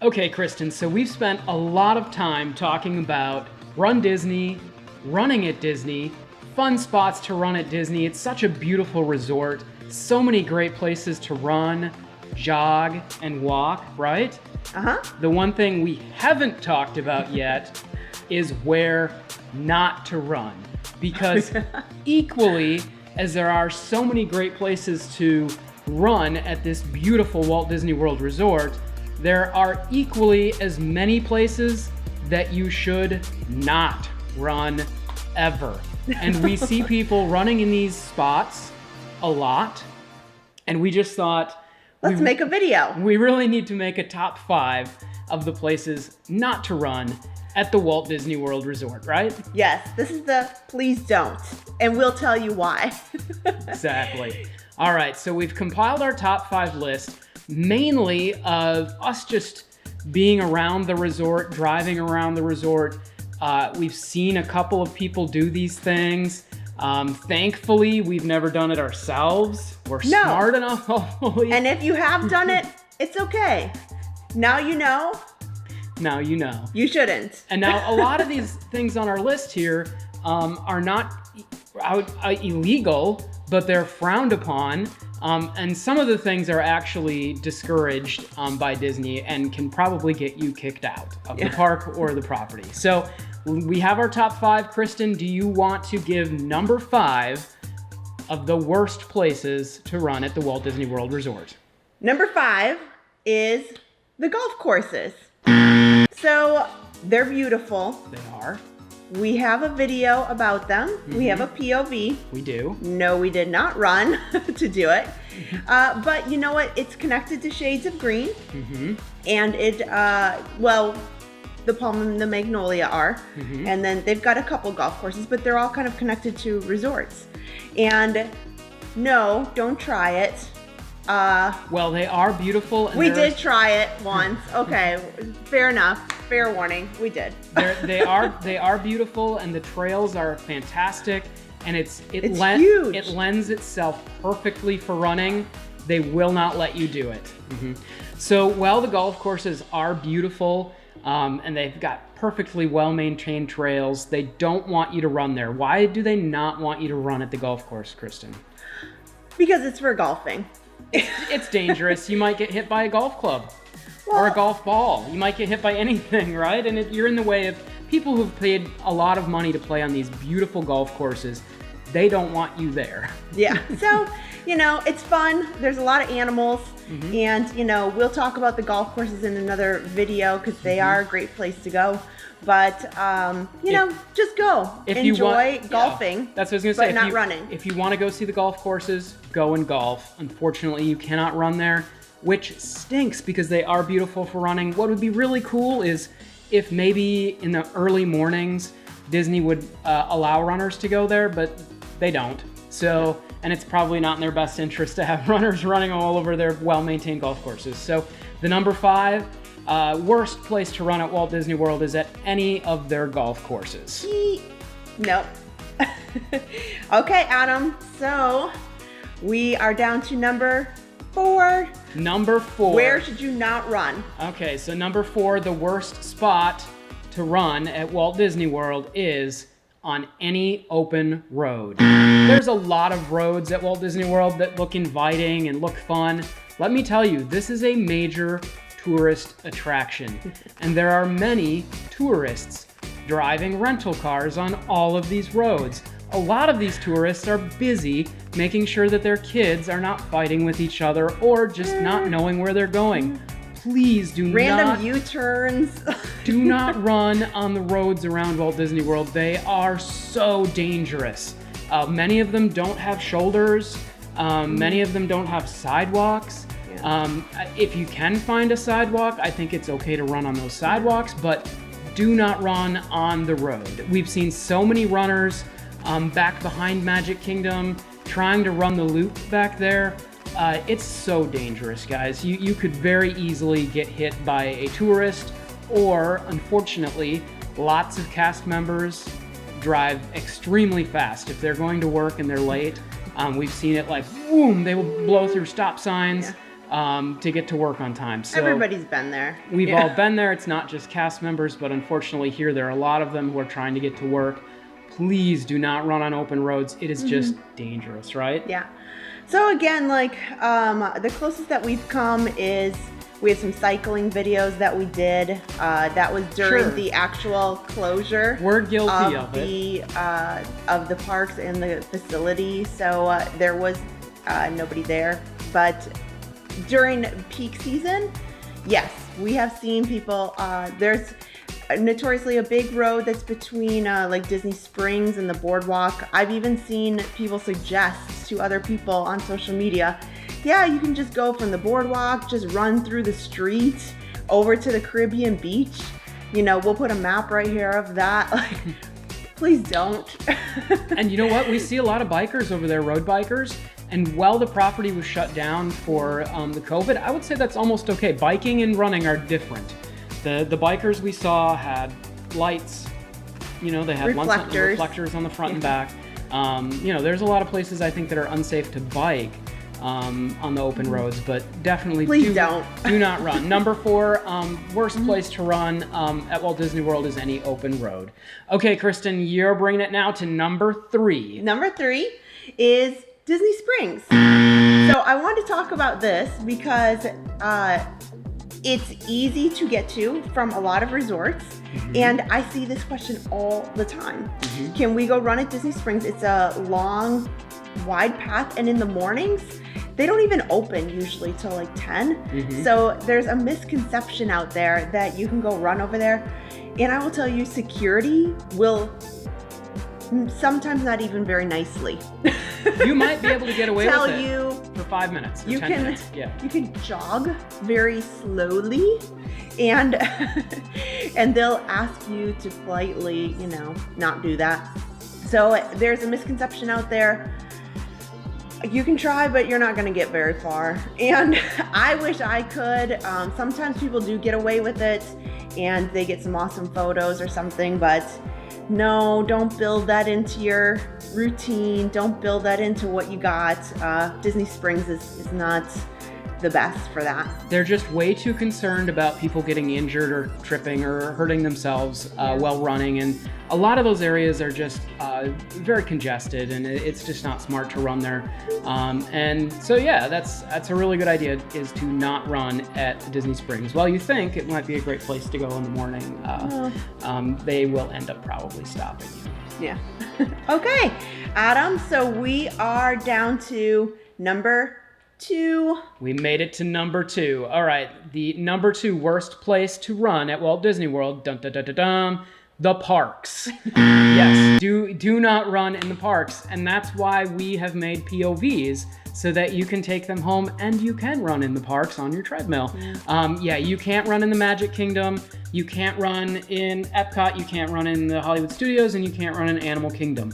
Okay, Kristen, so we've spent a lot of time talking about Run Disney, running at Disney, fun spots to run at Disney. It's such a beautiful resort. So many great places to run, jog, and walk, right? Uh-huh. The one thing we haven't talked about yet is where not to run. Because equally as there are so many great places to run at this beautiful Walt Disney World resort, there are equally as many places that you should not run ever. And we see people running in these spots a lot, and we just thought, Let's make a video. we really need to make a top 5 of the places not to run at the Walt Disney World Resort, right? Yes, this is the please don't, and we'll tell you why. Exactly. All right, so we've compiled our top 5 list, mainly of us just being around the resort, driving around the resort. We've seen a couple of people do these things. Thankfully, we've never done it ourselves. We're smart enough, hopefully. And if you have done it, it's okay. Now you know. Now you know. You shouldn't. And now a lot of these things on our list here are not illegal, but they're frowned upon. And some of the things are actually discouraged by Disney and can probably get you kicked out of the park or the property. So we have our top 5. Kristen, do you want to give number 5 of the worst places to run at the Walt Disney World Resort? Number 5 is the golf courses. So they're beautiful. They are. We have a video about them. Mm-hmm. We have a POV. We do. No, we did not run to do it. But you know what? It's connected to Shades of Green. Mm-hmm. And it, the Palm and the Magnolia are. Mm-hmm. And then they've got a couple golf courses, but they're all kind of connected to resorts. And no, don't try it. Well, they are beautiful. And we did try it once. Okay, fair enough. Fair warning. We did. They are beautiful, and the trails are fantastic. And it's huge. It lends itself perfectly for running. They will not let you do it. Mm-hmm. So, while the golf courses are beautiful, and they've got perfectly well-maintained trails, they don't want you to run there. Why do they not want you to run at the golf course, Kristen? Because it's for golfing. It's dangerous. You might get hit by a golf club or a golf ball. You might get hit by anything, right? And you're in the way of people who've paid a lot of money to play on these beautiful golf courses. They don't want you there. Yeah. So, it's fun. There's a lot of animals. Mm-hmm. And, we'll talk about the golf courses in another video because they are a great place to go. But, just go. Enjoy golfing. That's what I was going to say. But not running. If you want to go see the golf courses, go and golf. Unfortunately, you cannot run there, which stinks because they are beautiful for running. What would be really cool is if maybe in the early mornings, Disney would allow runners to go there, but they don't. So, and it's probably not in their best interest to have runners running all over their well-maintained golf courses. So the number 5 worst place to run at Walt Disney World is at any of their golf courses. Nope. Okay, Adam. So we are down to number 4. Number 4. Where should you not run? Okay, so number 4, the worst spot to run at Walt Disney World is on any open road. There's a lot of roads at Walt Disney World that look inviting and look fun. Let me tell you, this is a major tourist attraction, and there are many tourists driving rental cars on all of these roads. A lot of these tourists are busy making sure that their kids are not fighting with each other or just not knowing where they're going. Please do Random U-turns. Do not run on the roads around Walt Disney World. They are so dangerous. Many of them don't have shoulders. Many of them don't have sidewalks. If you can find a sidewalk, I think it's okay to run on those sidewalks, but do not run on the road. We've seen so many runners back behind Magic Kingdom trying to run the loop back there. It's so dangerous, guys. You could very easily get hit by a tourist, or unfortunately, lots of cast members drive extremely fast. If they're going to work and they're late, we've seen it like, boom, they will blow through stop signs. to get to work on time. So everybody's been there. We've all been there. It's not just cast members, but unfortunately here there are a lot of them who are trying to get to work. Please do not run on open roads. It is just dangerous, right? Yeah. So again, like the closest that we've come is we have some cycling videos that we did. That was during the actual closure. We're guilty of the parks and the facility. So there was nobody there. But during peak season, yes, we have seen people. There's notoriously a big road that's between like Disney Springs and the boardwalk. I've even seen people suggest to other people on social media, yeah, you can just go from the boardwalk, just run through the street over to the Caribbean beach. You know, we'll put a map right here of that. Like, please don't. And you know what? We see a lot of bikers over there, road bikers. And while the property was shut down for the COVID, I would say that's almost okay. Biking and running are different. The bikers we saw had lights, you know, they had reflectors on the front and back. You know, there's a lot of places I think that are unsafe to bike on the open roads, but definitely do not run. Number 4, worst place to run at Walt Disney World is any open road. Okay, Kristen, you're bringing it now to number 3. Number 3 is Disney Springs. So I want to talk about this because it's easy to get to from a lot of resorts, and I see this question all the time. Can we go run at Disney Springs? It's a long, wide path, and in the mornings, they don't even open usually till like 10. So there's a misconception out there that you can go run over there, and I will tell you, security will sometimes not even very nicely. You might be able to get away with it you for 5 minutes, or 10 minutes. Yeah. You can jog very slowly, and and they'll ask you to politely, you know, not do that. So there's a misconception out there. You can try, but you're not going to get very far. And I wish I could. Sometimes people do get away with it, and they get some awesome photos or something, but no, don't build that into your routine. Don't build that into what you got. Disney Springs is not the best for that. They're just way too concerned about people getting injured or tripping or hurting themselves while running. And a lot of those areas are just very congested, and it's just not smart to run there. And so, yeah, that's a really good idea, is to not run at Disney Springs. While you think it might be a great place to go in the morning, they will end up probably stopping you. Yeah. Okay, Adam, so we are down to number 2. We made it to number 2. All right, the number 2 worst place to run at Walt Disney World, the parks. Yes, do not run in the parks, and that's why we have made POVs, so that you can take them home and you can run in the parks on your treadmill. Yeah, you can't run in the Magic Kingdom, you can't run in Epcot, you can't run in the Hollywood Studios, and you can't run in Animal Kingdom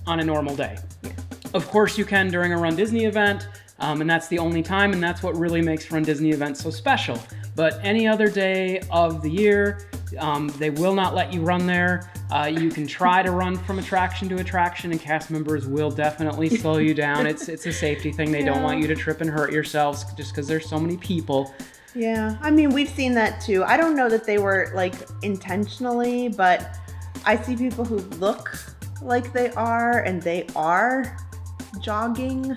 on a normal day. Yeah. Of course you can during a Run Disney event, and that's the only time, and that's what really makes Run Disney events so special. But any other day of the year, they will not let you run there. You can try to run from attraction to attraction, and cast members will definitely slow you down. It's a safety thing. They don't want you to trip and hurt yourselves just because there's so many people. Yeah, I mean, we've seen that too. I don't know that they were like intentionally, but I see people who look like they are, and they are jogging.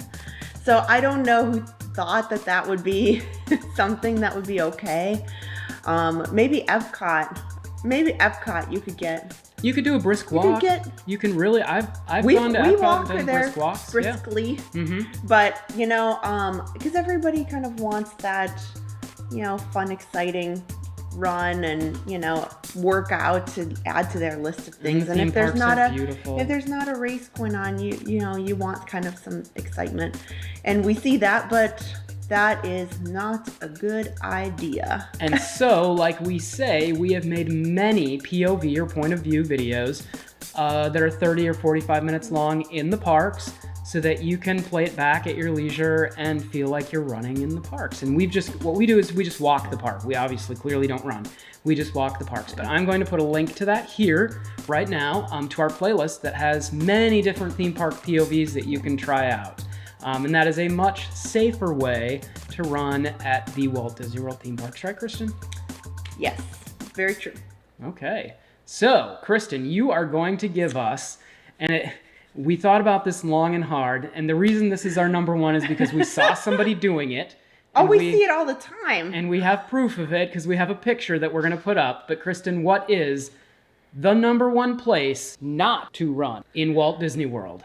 So I don't know who thought that would be something that would be okay. Maybe Epcot you could get. You could do a brisk walk. You can really. I've gone to Epcot and done brisk walks briskly. Yeah. But you know, because everybody kind of wants that, you know, fun, exciting run and, you know, workout to add to their list of things. And if there's not a race going on, you know, you want kind of some excitement, and we see that, but that is not a good idea. And so, like we say, we have made many POV or point of view videos that are 30 or 45 minutes long in the parks, so that you can play it back at your leisure and feel like you're running in the parks. And what we do is we just walk the park. We obviously clearly don't run. We just walk the parks. But I'm going to put a link to that here right now to our playlist that has many different theme park POVs that you can try out. And that is a much safer way to run at the Walt Disney World theme parks, right, Kristen? Yes, very true. Okay. So, Kristen, you are going to give us, and we thought about this long and hard, and the reason this is our number one is because we saw somebody doing it. Oh, we see it all the time. And we have proof of it because we have a picture that we're going to put up. But Kristen, what is the number one place not to run in Walt Disney World?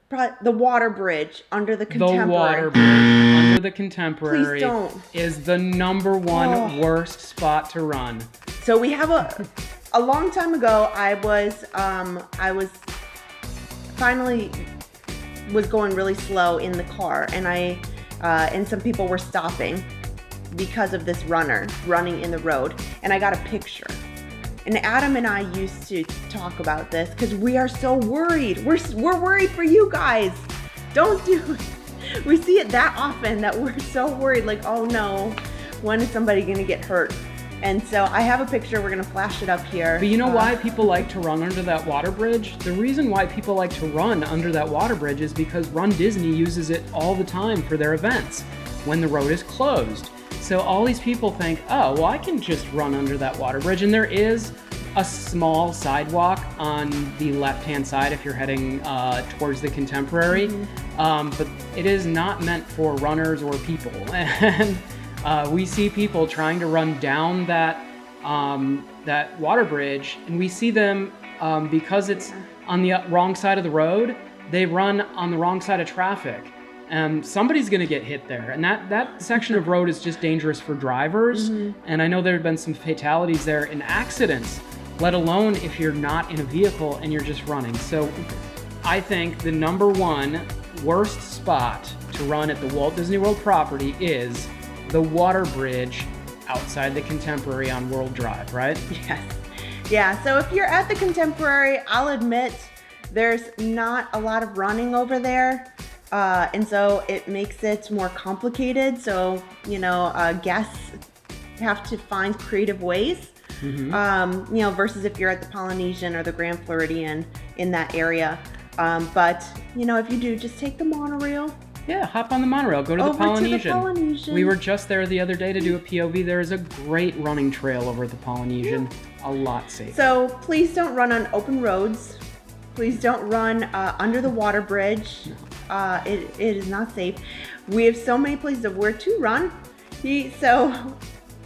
The water bridge under the Contemporary. The water bridge under the Contemporary Please don't. is the number one worst spot to run. So we have a long time ago, I was finally going really slow in the car, and and some people were stopping because of this runner running in the road, and I got a picture. And Adam and I used to talk about this because we are so worried. We're worried for you guys. Don't do it. We see it that often that we're so worried, like, oh no, when is somebody gonna get hurt? And so I have a picture, we're gonna flash it up here. But you know why people like to run under that water bridge? The reason why people like to run under that water bridge is because Run Disney uses it all the time for their events when the road is closed. So all these people think, oh, well, I can just run under that water bridge. And there is a small sidewalk on the left-hand side if you're heading towards the Contemporary. But it is not meant for runners or people. And we see people trying to run down that water bridge, and we see them because it's on the wrong side of the road. They run on the wrong side of traffic, and somebody's going to get hit there. And that section of road is just dangerous for drivers. And I know there have been some fatalities there in accidents, let alone if you're not in a vehicle and you're just running. So I think the number one worst spot to run at the Walt Disney World property is the water bridge outside the Contemporary on World Drive, right? Yes. Yeah, so if you're at the Contemporary, I'll admit there's not a lot of running over there. And so it makes it more complicated. So, guests have to find creative ways, versus if you're at the Polynesian or the Grand Floridian in that area. But, if you do, just take the monorail. Yeah, hop on the monorail, go to the Polynesian. We were just there the other day to do a POV. There is a great running trail over at the Polynesian, a lot safer. So please don't run on open roads. Please don't run under the water bridge. It is not safe. We have so many places of where to run. So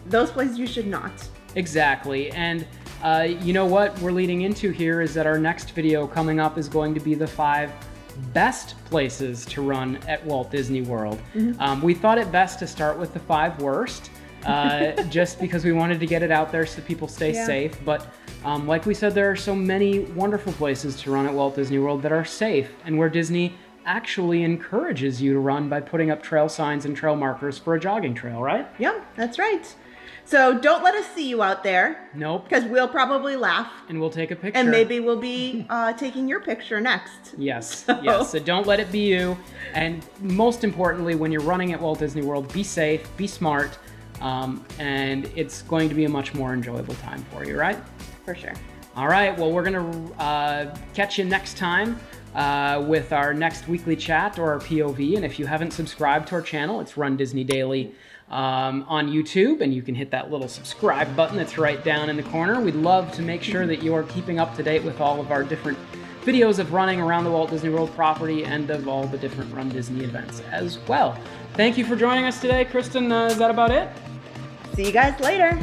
those places you should not. Exactly. And you know what we're leading into here is that our next video coming up is going to be the 5 best places to run at Walt Disney World. We thought it best to start with the 5 worst, just because we wanted to get it out there so people stay safe. But like we said, there are so many wonderful places to run at Walt Disney World that are safe and where Disney actually encourages you to run by putting up trail signs and trail markers for a jogging trail, right? Yeah, that's right. So don't let us see you out there. Nope. Because we'll probably laugh. And we'll take a picture. And maybe we'll be taking your picture next. Yes, yes. So don't let it be you. And most importantly, when you're running at Walt Disney World, be safe, be smart, and it's going to be a much more enjoyable time for you, right? For sure. All right. Well, we're going to catch you next time with our next weekly chat or our POV. And if you haven't subscribed to our channel, it's Run Disney Daily on YouTube, and you can hit that little subscribe button that's right down in the corner. We'd love to make sure that you're keeping up to date with all of our different videos of running around the Walt Disney World property and of all the different Run Disney events as well. Thank you for joining us today. Kristen, is that about it? See you guys later.